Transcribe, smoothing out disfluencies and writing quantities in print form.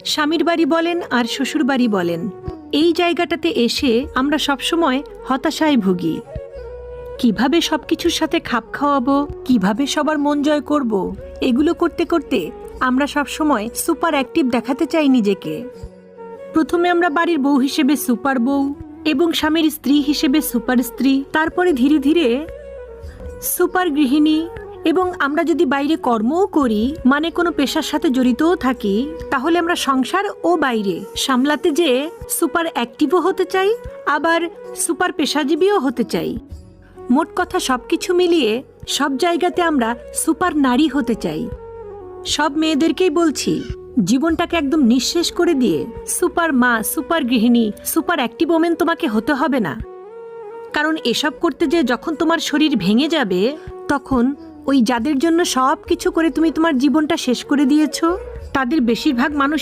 স্বামীর বাড়ি বলেন আর শ্বশুর বাড়ি বলেন, এই জায়গাটাতে এসে আমরা সবসময় হতাশায় ভুগি। কিভাবে সবকিছুর সাথে খাপ খাওয়াবো, কিভাবে সবার মন জয় করব, এগুলো করতে করতে আমরা সবসময় সুপার অ্যাক্টিভ দেখাতে চাই নিজেকে। প্রথমে আমরা বাড়ির বউ হিসেবে সুপার বউ এবং স্বামীর স্ত্রী হিসেবে সুপার স্ত্রী, তারপরে ধীরে ধীরে সুপার গৃহিণী। এবং আমরা যদি বাইরে কর্মও করি, মানে কোনো পেশার সাথে জড়িতও থাকি, তাহলে আমরা সংসার ও বাইরে সামলাতে যেয়ে সুপার অ্যাক্টিভও হতে চাই, আবার সুপার পেশাজীবীও হতে চাই। মোট কথা সবকিছু মিলিয়ে সব জায়গাতে আমরা সুপার নারী হতে চাই। সব মেয়েদেরকেই বলছি, জীবনটাকে একদম নিঃশেষ করে দিয়ে সুপার মা, সুপার গৃহিণী, সুপার অ্যাক্টিভ ওমেন তোমাকে হতে হবে না। কারণ এসব করতে যে যখন তোমার শরীর ভেঙে যাবে, তখন ওই যাদের জন্য সব কিছু করে তুমি তোমার জীবনটা শেষ করে দিয়েছো, তাদের বেশিরভাগ মানুষ